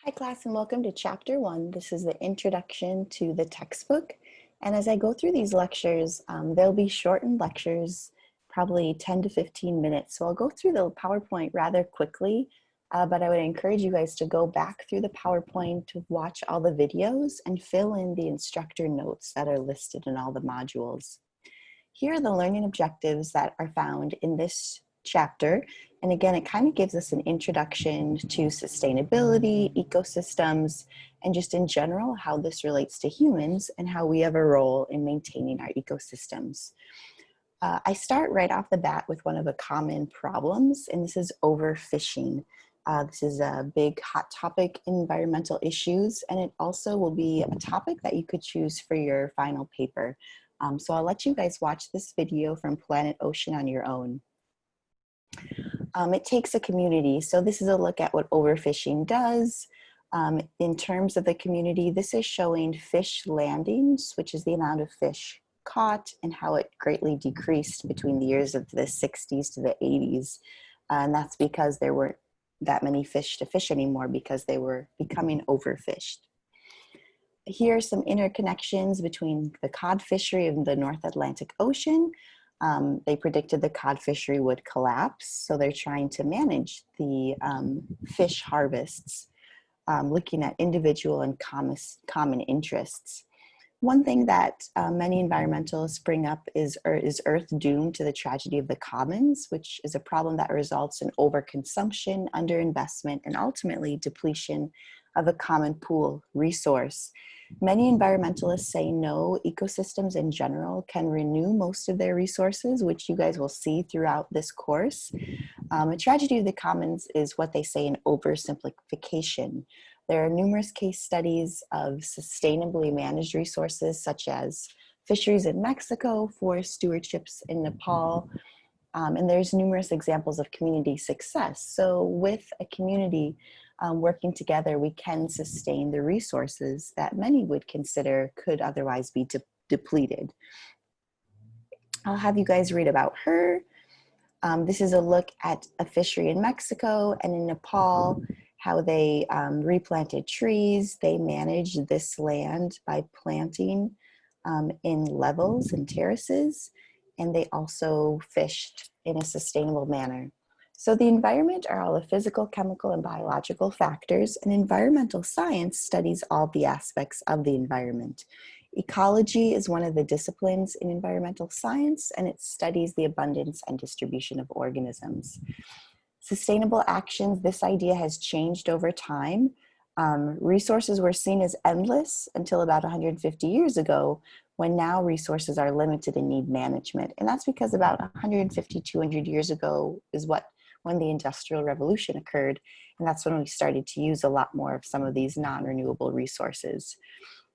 Hi class and welcome to chapter 1. This is the introduction to the textbook. And as I go through these lectures, they'll be shortened lectures, probably 10 to 15 minutes. So I'll go through the PowerPoint rather quickly, but I would encourage you guys to go back through the PowerPoint to watch all the videos and fill in the instructor notes that are listed in all the modules. Here are the learning objectives that are found in this chapter. And again, it kind of gives us an introduction to sustainability, ecosystems, and just in general, how this relates to humans and how we have a role in maintaining our ecosystems. I start right off the bat with one of the common problems, and this is overfishing. This is a big hot topic in environmental issues, and it also will be a topic that you could choose for your final paper. So I'll let you guys watch this video from Planet Ocean on your own. It takes a community. So this is a look at what overfishing does. In terms of the community, this is showing fish landings, which is the amount of fish caught and how it greatly decreased between the years of the 60s to the 80s. And that's because there weren't that many fish to fish anymore because they were becoming overfished. Here are some interconnections between the cod fishery and the North Atlantic Ocean. They predicted the cod fishery would collapse, so they're trying to manage the fish harvests, looking at individual and common interests. One thing that many environmentalists bring up is Earth doomed to the tragedy of the commons, which is a problem that results in overconsumption, underinvestment, and ultimately depletion of a common pool resource. Many environmentalists say no, ecosystems in general can renew most of their resources, which you guys will see throughout this course. A tragedy of the commons is what they say an oversimplification. There are numerous case studies of sustainably managed resources such as fisheries in Mexico, forest stewardships in Nepal, and there's numerous examples of community success. So with a community working together, we can sustain the resources that many would consider could otherwise be depleted. I'll have you guys read about her. This is a look at a fishery in Mexico and in Nepal, how they replanted trees. They managed this land by planting in levels and terraces, and they also fished in a sustainable manner. So the environment are all the physical, chemical, and biological factors, and environmental science studies all the aspects of the environment. Ecology is one of the disciplines in environmental science, and it studies the abundance and distribution of organisms. Sustainable actions, this idea has changed over time. Resources were seen as endless until about 150 years ago, when now resources are limited and need management. And that's because about 150, 200 years ago is when the Industrial Revolution occurred. And that's when we started to use a lot more of some of these non-renewable resources.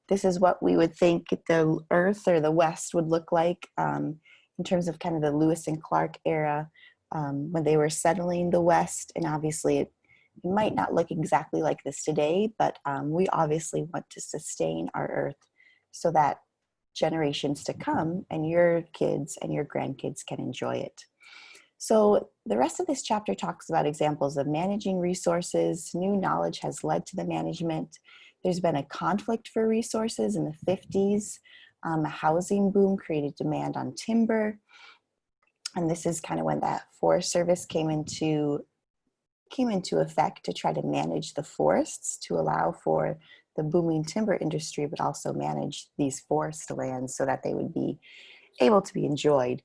This is what we would think the Earth or the West would look like in terms of kind of the Lewis and Clark era when they were settling the West. And obviously it might not look exactly like this today, but we obviously want to sustain our Earth so that generations to come and your kids and your grandkids can enjoy it. So the rest of this chapter talks about examples of managing resources. New knowledge has led to the management. There's been a conflict for resources in the 50s. A housing boom created demand on timber. And this is kind of when that Forest Service came into effect to try to manage the forests to allow for the booming timber industry, but also manage these forest lands so that they would be able to be enjoyed.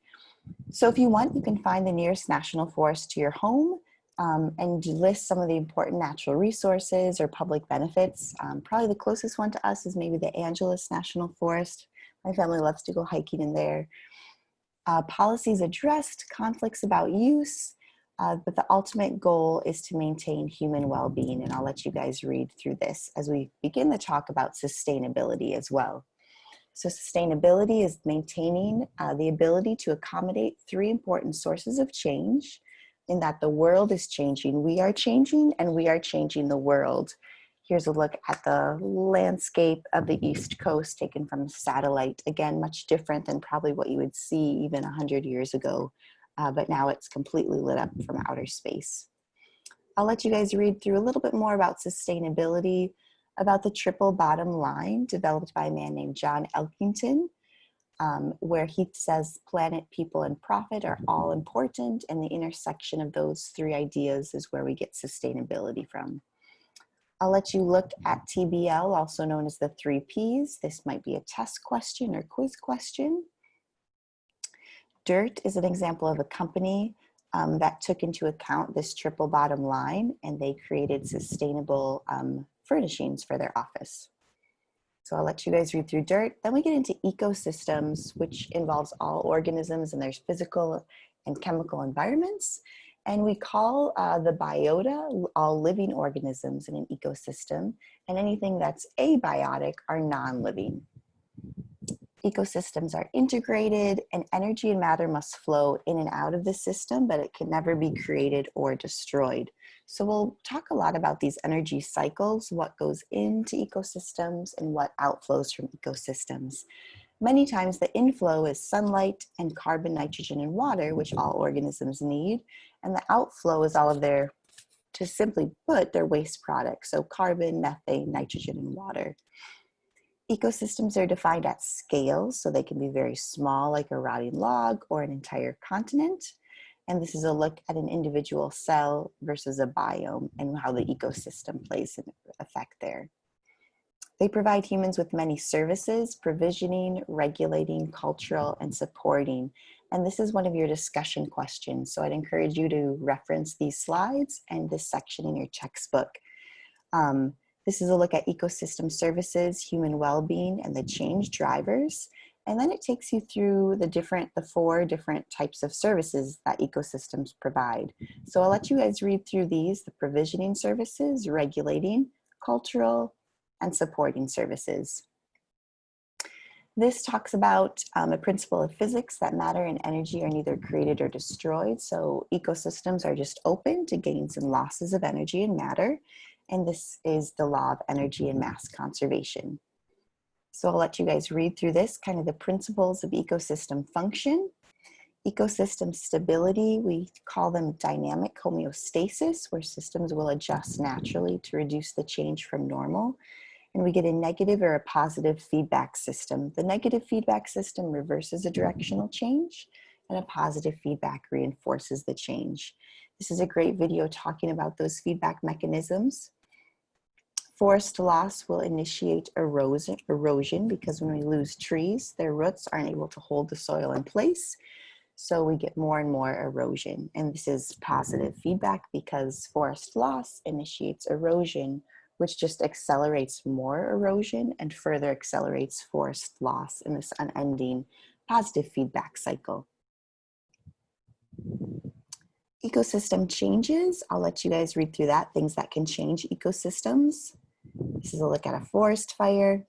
So if you want, you can find the nearest national forest to your home and list some of the important natural resources or public benefits. Probably the closest one to us is maybe the Angeles National Forest. My family loves to go hiking in there. Policies addressed conflicts about use, but the ultimate goal is to maintain human well-being, and I'll let you guys read through this as we begin to talk about sustainability as well. So sustainability is maintaining the ability to accommodate 3 important sources of change, in that the world is changing, we are changing, and we are changing the world. Here's a look at the landscape of the East Coast taken from satellite. Again, much different than probably what you would see even 100 years ago, but now it's completely lit up from outer space. I'll let you guys read through a little bit more about sustainability, about the triple bottom line developed by a man named John Elkington, where he says planet, people, and profit are all important, and the intersection of those three ideas is where we get sustainability from. I'll let you look at TBL, also known as the 3 Ps. This might be a test question or quiz question. DIRT is an example of a company that took into account this triple bottom line, and they created sustainable furnishings for their office. So I'll let you guys read through DIRT. Then we get into ecosystems, which involves all organisms and their physical and chemical environments. And we call the biota all living organisms in an ecosystem, and anything that's abiotic are non-living. Ecosystems are integrated, and energy and matter must flow in and out of the system, but it can never be created or destroyed. So we'll talk a lot about these energy cycles, what goes into ecosystems and what outflows from ecosystems. Many times the inflow is sunlight and carbon, nitrogen, and water, which all organisms need. And the outflow is all of their, to simply put, their waste products. So carbon, methane, nitrogen, and water. Ecosystems are defined at scales, so they can be very small, like a rotting log or an entire continent. And this is a look at an individual cell versus a biome and how the ecosystem plays an effect there. They provide humans with many services, provisioning, regulating, cultural, and supporting. And this is one of your discussion questions. So I'd encourage you to reference these slides and this section in your textbook. This is a look at ecosystem services, human well-being, and the change drivers. And then it takes you through the 4 different types of services that ecosystems provide. So I'll let you guys read through these: the provisioning services, regulating, cultural, and supporting services. This talks about a principle of physics that matter and energy are neither created or destroyed. So ecosystems are just open to gains and losses of energy and matter. And this is the law of energy and mass conservation. So I'll let you guys read through this, kind of the principles of ecosystem function. Ecosystem stability, we call them dynamic homeostasis, where systems will adjust naturally to reduce the change from normal. And we get a negative or a positive feedback system. The negative feedback system reverses a directional change, and a positive feedback reinforces the change. This is a great video talking about those feedback mechanisms. Forest loss will initiate erosion because when we lose trees, their roots aren't able to hold the soil in place. So we get more and more erosion. And this is positive feedback because forest loss initiates erosion, which just accelerates more erosion and further accelerates forest loss in this unending positive feedback cycle. Ecosystem changes, I'll let you guys read through that, things that can change ecosystems. This is a look at a forest fire.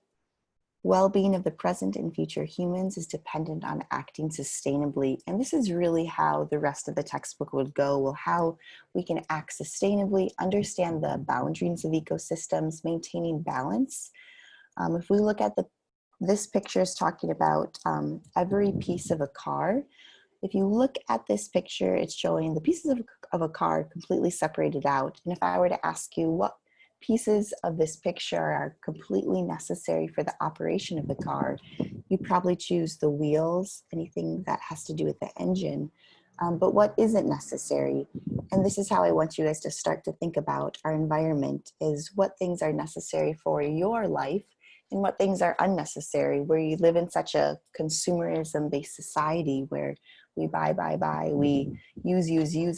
Well-being of the present and future humans is dependent on acting sustainably. And this is really how the rest of the textbook would go, well, how we can act sustainably, understand the boundaries of ecosystems, maintaining balance. If we look at this picture is talking about every piece of a car. If you look at this picture, it's showing the pieces of a car completely separated out. And if I were to ask you what pieces of this picture are completely necessary for the operation of the car, you'd probably choose the wheels, anything that has to do with the engine. But what isn't necessary? And this is how I want you guys to start to think about our environment, is what things are necessary for your life and what things are unnecessary, where you live in such a consumerism-based society where we buy, we use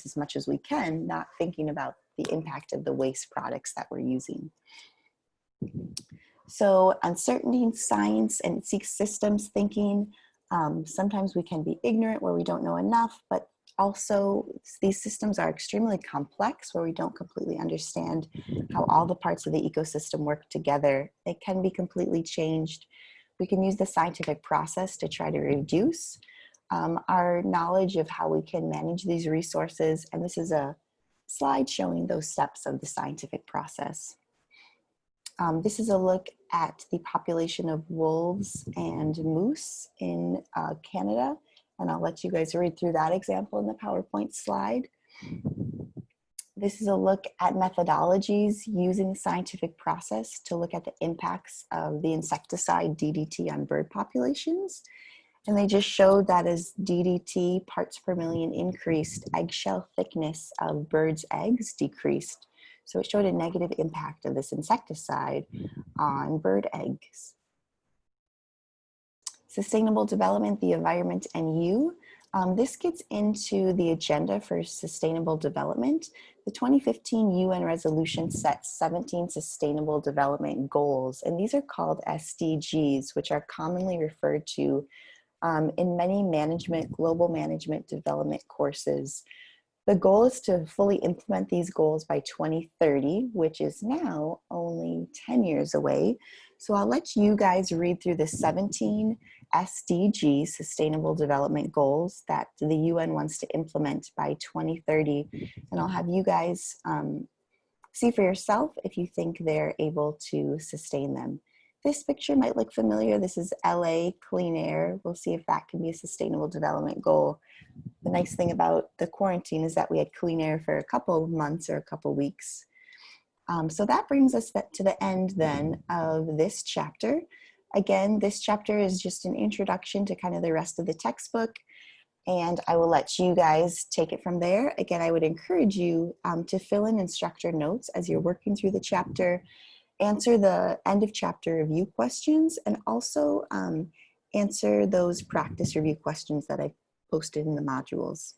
as much as we can, not thinking about the impact of the waste products that we're using. So uncertainty in science and systems thinking, sometimes we can be ignorant where we don't know enough, but also these systems are extremely complex where we don't completely understand how all the parts of the ecosystem work together. It can be completely changed. We can use the scientific process to try to reduce our knowledge of how we can manage these resources. And this is a slide showing those steps of the scientific process. This is a look at the population of wolves and moose in Canada. And I'll let you guys read through that example in the PowerPoint slide. This is a look at methodologies using the scientific process to look at the impacts of the insecticide DDT on bird populations. And they just showed that as DDT parts per million increased, eggshell thickness of birds' eggs decreased. So it showed a negative impact of this insecticide on bird eggs. Sustainable development, the environment, and you. This gets into the agenda for sustainable development. The 2015 UN resolution sets 17 sustainable development goals, and these are called SDGs, which are commonly referred to in many global management development courses. The goal is to fully implement these goals by 2030, which is now only 10 years away. So I'll let you guys read through the 17 SDG, Sustainable Development Goals, that the UN wants to implement by 2030. And I'll have you guys see for yourself if you think they're able to sustain them. This picture might look familiar. This is LA clean air. We'll see if that can be a sustainable development goal. The nice thing about the quarantine is that we had clean air for a couple of months or a couple of weeks. So that brings us to the end then of this chapter. Again, this chapter is just an introduction to kind of the rest of the textbook, and I will let you guys take it from there. Again, I would encourage you to fill in instructor notes as you're working through the chapter, answer the end of chapter review questions, and also answer those practice review questions that I posted in the modules.